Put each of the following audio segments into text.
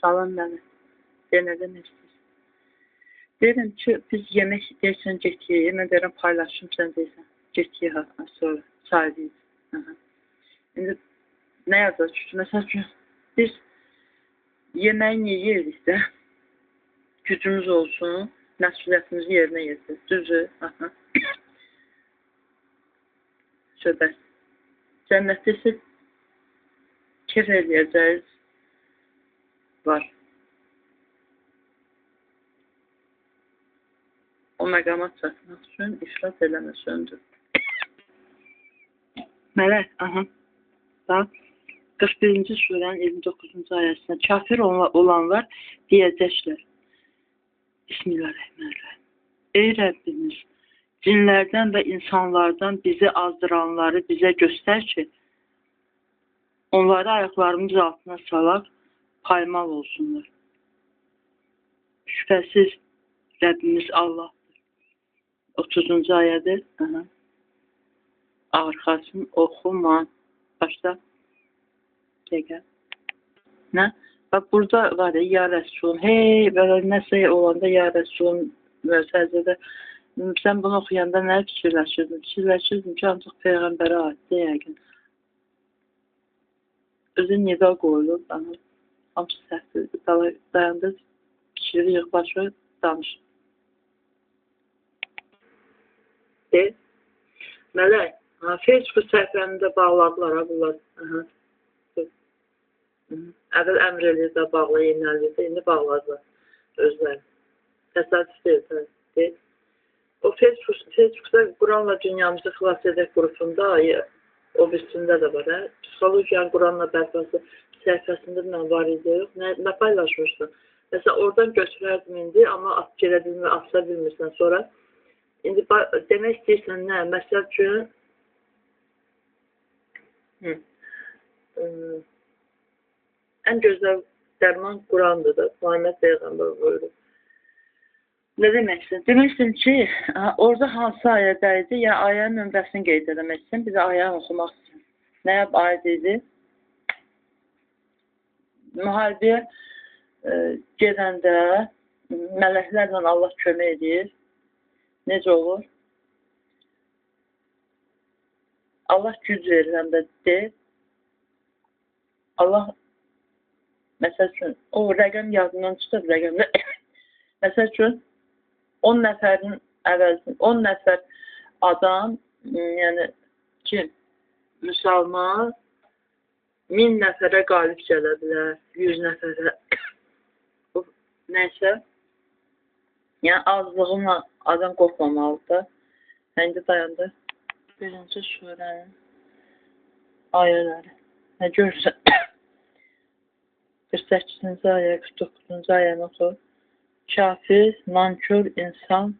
Salam mənə. Yenə də nə istəyirsən? Deyirəm ki, biz yemək deyirsən getiyik. Mən deyirəm paylaşım, sən deyirsən. Getiyik ha, sonra çaylayız. İndi nə yazaq ki, məsəl üçün biz yeməyi yeyirik də, gücümüz olsun, məsuliyyətimizi yerinə yetir. Düzdür? Söhbət. Cənnətdə isə kef eləyəcəyiz var. O məqama çatmaq üçün ifrat eləməsöndür. Mələk, bax, 41-ci surənin 29-cu ayəsində kafir olanlar deyəcəklər. Bismillahirrahmanirrahim. Ey Rəbbimiz, cinlərdən və insanlardan bizi azdıranları bizə göstər ki, onları ayaqlarımız altına salaq, paymal olsunlar. Şübhəsiz Rəbbimiz Allahdır. 30-cu ayədir. Arxasını oxuma. Başda. Gəl. Nə? Bax, burada var ya Rəsulun. Hey, belə nəsə olanda ya Rəsulun müəssəzədə. Sən bunu oxuyanda nə fikirləşirdin? Fikirləşirdim ki, ancaq Peyğəmbərə aiddir yəqin. Özü nida qoyulur. Hamısı səhvdir. Dayandı, fikri yığbaşı danış. Deyil. Mələk, Facebook səhifəmdə bağladılar, bunlar. Əvvəl əmr eləyirdə bağla, yenəliyirdə, indi bağladılar özləri. Təsadüf deyil. O Facebookda Quranla Dünyamızı Xilas Edək qrupunda, o birisində də var, Psixologiyanın Quranla bərpası səhifəsində mən var idi, yox, nə paylaşmışsın? Məsələn, oradan götürərdim indi, amma atsa bilmirsən sonra. İndi demək istəyirsən, nə? Məsəl üçün, ən gözəl dərman Qurandır da, Muhammed Peyğəmbər buyurur. Nə demək istəyirsən? Demək istəyirsən ki, orada hansı ayədə idi, ya ayənin nömrəsini qeyd eləmək istəyirsən, bizə ayəni oxumaq istəyirsən. Nəyə aid idi? Müharibəyə gedəndə mələklərlə Allah kömək edir. Necə olur? Allah güc verir, həm də deyil. Allah, məsəl üçün, o rəqəm yadından çıxır, rəqəmdə. Məsəl üçün, 10 nəfərin əvəzində, 10 nəfər adam, yəni ki, müsəlman 1000 nəfərə qalib gələ bilər, 100 nəfərə, nəysə, yəni azlığına adam qorxmamalıdır. İndi dayandı. Birinci surənin ayələri. Nə görürsən? 48-ci ayə, 49-cu ayəni oxu. Kafir, nankör insan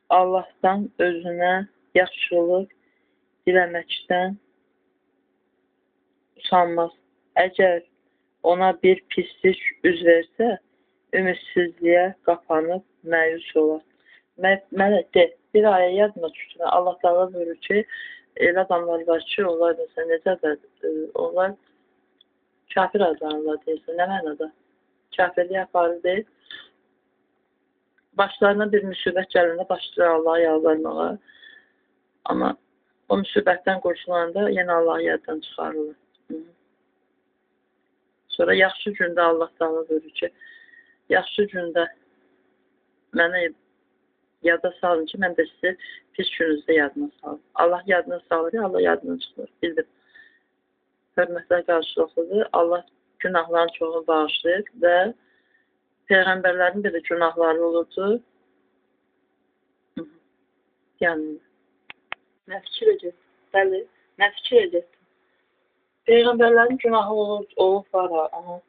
Allahdan özünə yaxşılıq diləməkdən usanmaz. Əgər ona bir pislik üz versə, ümidsizliyə qapanıb məyus olar. Mələk, bir ayə yazma düşdü. Allah Taala buyurur ki, elə adamlar var ki, onlar məsələn necədir? Onlar kafir adamlar deyirsən. Nə mənada? Kafirliyə aparır deyil. Başlarına bir müsibət gələndə başlayır Allaha yalvarmağa. Amma o müsibətdən qurtulanda yenə Allahı yaddan çıxarırlar. Sonra yaxşı gündə Allah Taala buyurur ki, yaxşı gündə mənə yada salın ki, mən də sizi pis gününüzdə yadına salın. Allah yadına salır, Allah yadına çıxır. Bildim. Hörmətlər qarşılıqlıdır. Allah günahların çoxunu bağışlayır və Peyğəmbərlərin də günahları olurdu. Yəni, nə fikir edir? Bəli, nə fikir edir? Peyğəmbərlərin günahı olub var ha.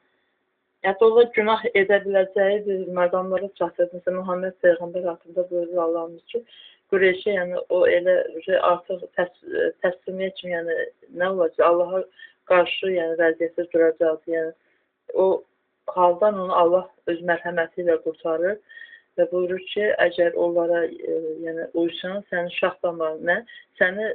Hətta onlar günah edə biləcəyi bir məqamlara çatır. Məsələn, Muhammed Peyğəmbər haqqında buyurur Allahımız ki, Qureyşə, yəni o elə artıq təslimiyyə kimi, yəni nə olacaq? Allaha qarşı, yəni vəziyyətdə duracaqdır. Yəni o haldan onu Allah öz mərhəməti ilə qurtarır və buyurur ki, əgər onlara yəni uysan, səni şah damarına, səni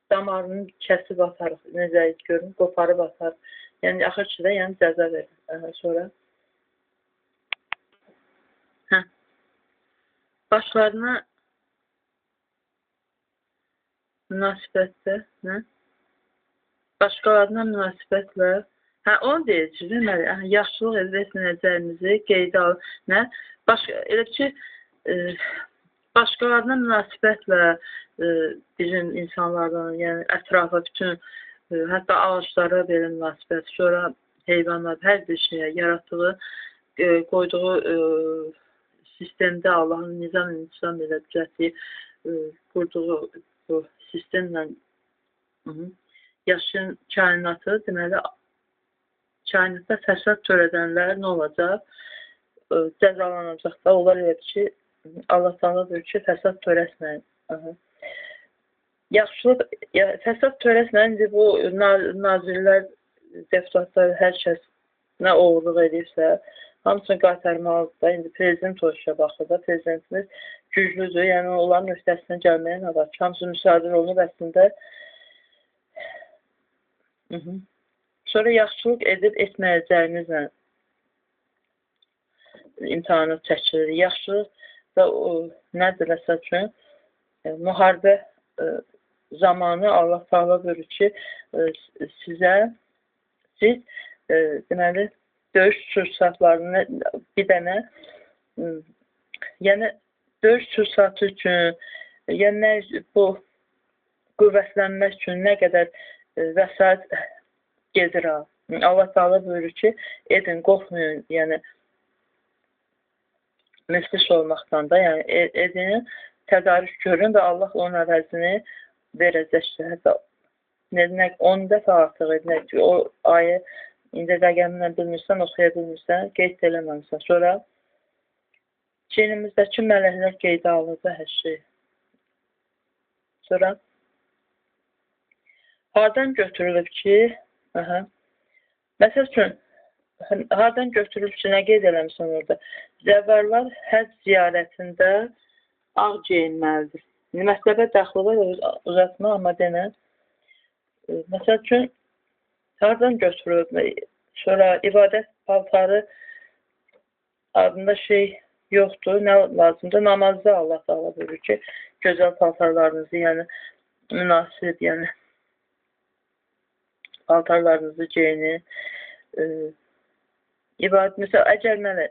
damarını kəsib atarıq, necə görün, qoparıb atarıq. Yəni, axır ki də, yəni cəza verir. Sonra başlarına münasibətdə, nə? Başqalarına münasibətlə, onu deyəcək, deməli, yaxşılıq etməyəcəyimizi qeydə al, nə? Elə ki, başqalarına münasibətlə bizim insanlardan, yəni ətrafa bütün, hətta ağaclara belə münasibət, sonra heyvanlar, hər bir şeyə yaratdığı, qoyduğu sistemdə Allahın nizam elə düzəltdiyi, qurduğu bu sistemlə yaşayan kainatı, deməli, kainatda fəsad törədənlər nə olacaq? Cəzalanacaq da. Onlar elə ki, Allah Taala deyir ki, fəsad törətməyin. Yaxşılıq, fəsad törətməyin, indi bu nazirlər, deputatlar, hər kəs nə oğurluq edirsə, hamısını qaytarmalıdır da. İndi prezident o işə baxır da, prezidentimiz güclüdür, yəni onların öhdəsindən gəlməyə nə var ki, hamısı müsadir olunub əslində. Sonra yaxşılıq edib etməyəcəyinizlə imtahanı çəkilir. Yaxşılıq da nədir əsas üçün? Müharibə zamanı Allah Taala buyurur ki, siz deməli, döyüş sursatlarını bir dənə, yəni döyüş sursatı üçün, yəni bu qüvvətlənmək üçün nə qədər vəsait gedir ha. Allah Taala buyurur ki, edin, qorxmayın, yəni müflis olmaqdan da, yəni edin, tədarük görün və Allah onun əvəzini verəcəkdir. Hətta 10 dəfə artıq edin. O ayə indi rəqəmlə bilmirsən, oxuya bilmirsən, qeyd eləməmişsən. Sonra çiynimizdəki mələklər qeydə alırdı hər şey. Sonra hardan götürülüb ki, məsəl üçün, hardan götürülüb ki, nə qeyd eləmişsən orada? Zəvvarlar həcc ziyarətində ağ geyinməlidir. Mətləbə daxil uzatma, amma denə. Məsəl üçün, hardan götürülüb? Sonra ibadət paltarı adında şey yoxdur. Nə lazımdır? Namazda Allah Taala buyurur ki, gözəl paltarlarınızı, yəni münasib, yəni paltarlarınızı geyinin. İbadət, məsələn, əgər mənə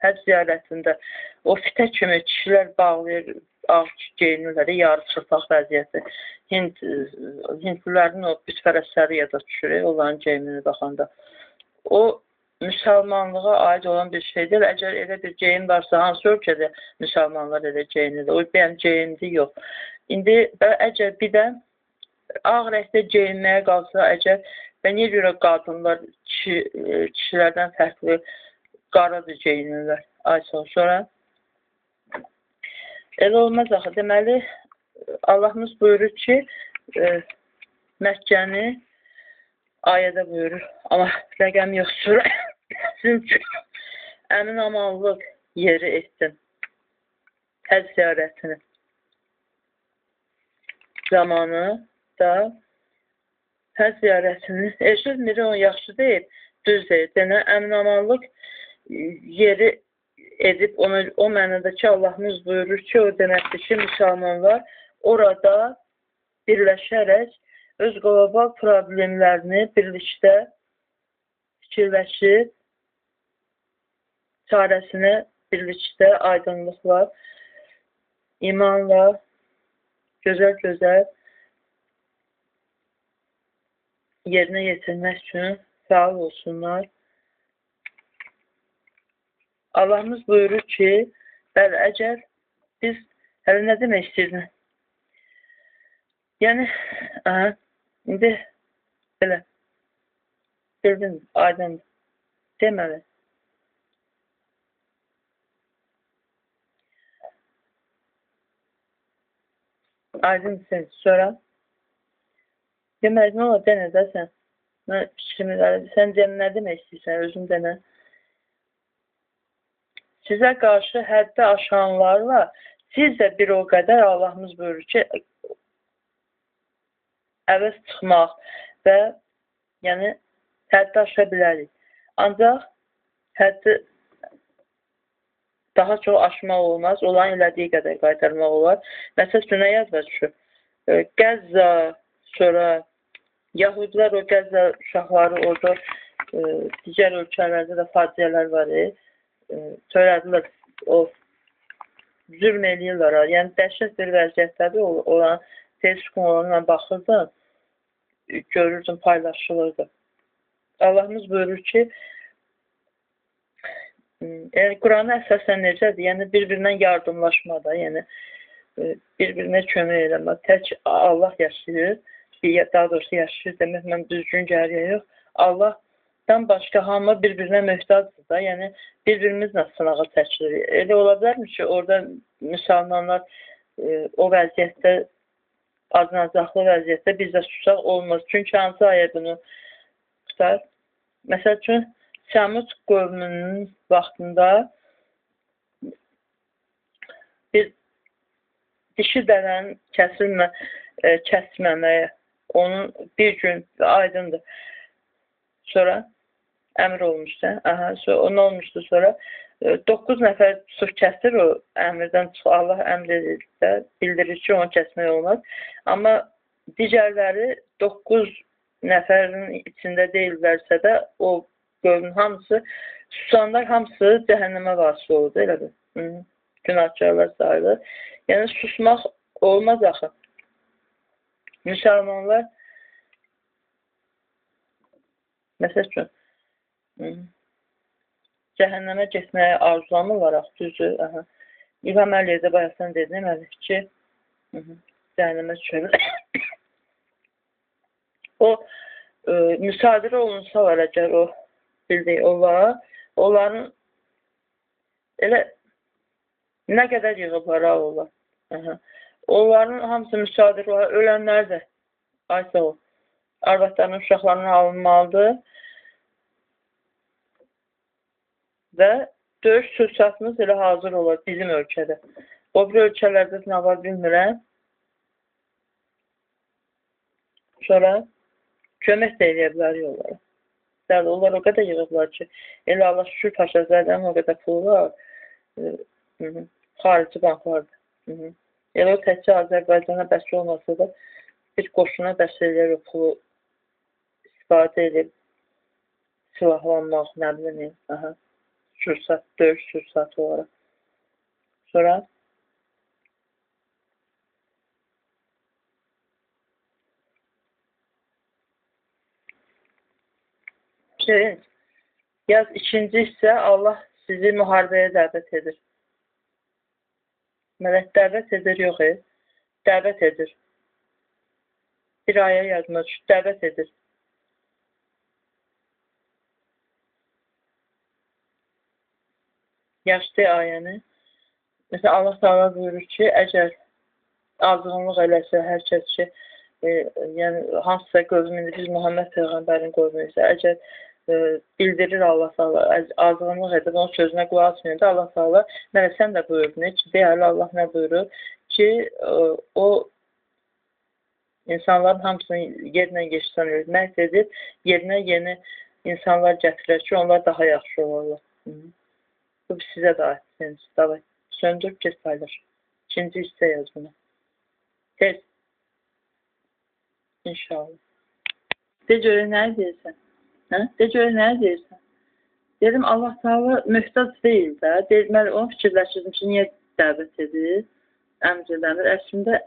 həcc ziyarətində o fitə kimi kişilər bağlayır, ağ geyinirlər, yarı çırpaq vəziyyəti. Hindlilərin o bütpərəstləri yada düşür, onların geyimini baxanda. O, müsəlmanlığa aid olan bir şeydir. Əgər elə bir geyim varsa, hansı ölkədə müsəlmanlar elə geyinir? O, bəyəm geyimdir, yox. İndi, əgər bir də ağ rəngdə geyinməyə qalsa, əgər, və niyə görə qadınlar kişilərdən fərqli qaradır geyinirlər? Sonra elə olmaz axı. Deməli, Allahımız buyurur ki, Məkkəni ayədə buyurur. Amma rəqəm yoxdur. Sizin üçün əmin amanlıq yeri etdim. Həcc ziyarətini. Zamanı da həcc ziyarətini. Eşit milyon yaxşı deyib, düz deyib. Denə, əmin amanlıq yeri edib, o mənada ki, Allahımız buyurur ki, o deməkdir ki, müsəlmanlar orada birləşərək öz qlobal problemlərini birlikdə fikirləşib, çarəsini birlikdə aydınlıqla, imanla, gözəl-gözəl yerinə yetirmək üçün fəal olsunlar. Allahımız buyurur ki, bəli, əgər biz, hələ nə demək istəyirdin? Yəni, indi, belə, bildin, aydın, deməli. Aydın sən, sonra, deməli, nə ola, denə də sən, sən nə demək istəyirsən, özün denə. Sizə qarşı həddə aşanlarla siz də bir o qədər Allahımız buyurur ki, əvəz çıxmaq və yəni Həddi aşa bilərik. Ancaq həddi daha çox aşmaq olmaz. Olan elədiyi qədər qaytarmaq olar. Məsəl üçün, nə yazır ki, Qəzza, sonra Yahudilər o Qəzza uşaqları orada digər ölkələrdə də faciələr var. Söylədilər, o zülm eləyirlər. Yəni, dəhşət bir vəziyyətdədir. Olan Facebook onunla baxırdım, görürdüm, paylaşılırdı. Allahımız buyurur ki, Qurana əsasən necədir? Yəni, bir-birindən yardımlaşmada, yəni, bir-birinə kömək eləmək. Tək Allah yaşayır, daha doğrusu yaşayır demək, mən düzgün gəriyə yox. Allahdan başqa hamı bir-birinə möhtacdır da, yəni, bir-birimizlə sınağa çəkilir. Elə ola bilərmi ki, orada müsəlmanlar o vəziyyətdə, acınacaqlı vəziyyətdə biz də susaq olmaz. Çünki hansı ayə bunu tutar? Məsəl üçün, Səmud qövmünün vaxtında bir dişi dərənin kəsməməyə, onun bir gün aydındır. Sonra əmr olmuşdu. Sonra nə olmuşdu sonra? 9 nəfər su kəsir o əmrdən çıxır. Allah əmr edir də, bildirir ki, onu kəsmək olmaz. Amma digərləri 9 nəfərin içində deyillərsə də o qövmün hamısı, susanlar hamısı cəhənnəmə vasil oldu, elədir. Günahkarlar sayılır. Yəni, susmaq olmaz axı. Müsəlmanlar, məsəl üçün, cəhənnəmə getməyə arzulamırlar, düzdür. İlham Əliyev də bayaqdan dedim, ki, cəhənnəmə düşürlər. O, müsadirə olunsalar əgər o bildiyi olar, onların elə nə qədər yığıblar olar. Onların hamısı müsadirə olar, ölənlər də aysa o, arvadlarının, uşaqlarının alınmalıdır və döyüş sursatımız elə hazır olar bizim ölkədə. O bir ölkələrdə nə var bilmirəm. Sonra kömək də eləyə bilər yollara. Onlar o qədər yığıblar ki, elə Allah şükür Paşazadənin o qədər pulu var, xarici banklardır. Elə o təkcə Azərbaycana bəs olmasa da bir qoşuna bəs eləyər o pulu istifadə edib silahlanmaq, nə bilim, döyüş sursatı olaraq. Sonra yaz ikinci isə Allah sizi müharibəyə dəvət edir. Mələk dəvət edir, yox, dəvət edir. Bir ayə yazmaq üçün dəvət edir. Yaşlı ayəni. Məsələn, Allah Teala buyurur ki, əgər azğınlıq eləsə, hər kəs ki, yəni, hansısa qövmündə, biz Muhammed Peyğəmbərin qövmüyüzsə, əgər bildirir Allah Teala, azğınlıq edib, onun sözünə qulaq asmıyor da Allah Teala, mənə sən də buyurdun ki, deyərli Allah nə buyurur ki, o insanların hamısını yerlə geçsən məhv edib, yerinə yeni insanlar gətirər ki, onlar daha yaxşı olarlar. Bu sizə də aiddir. Davay, söndür, kes paylaş. İkinci hissə yaz bunu. Tez. İnşallah. De görə nə deyirsən? De görə nə deyirsən? Dedim, Allah Teala möhtac deyil də. Deməli, onu fikirləşirdim ki, niyə dəvət edir, əmr edəmir. Əslində,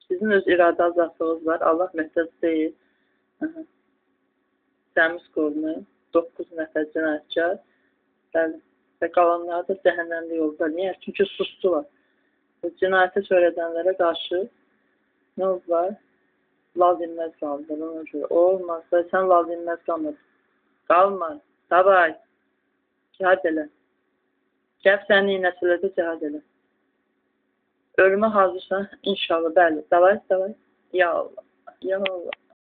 sizin öz iradə azadlığınız var. Allah möhtac deyil. Təmiz qovmu, 9 nəfər cinayətkar və qalanları da cəhənnəmli yolda. Niyə? Çünki sustular. Cinayəti söylədənlərə qarşı nə oldular? Lal dinməz qaldılar. Ona görə olmaz. Sən lal dinməz qalmadın. Qalma. Davay. Cihad elə. Gəl səni nəsələdə cihad elə. Ölümə hazırsan, inşallah, bəli. Davay, davay. Ya Allah. Ya Allah.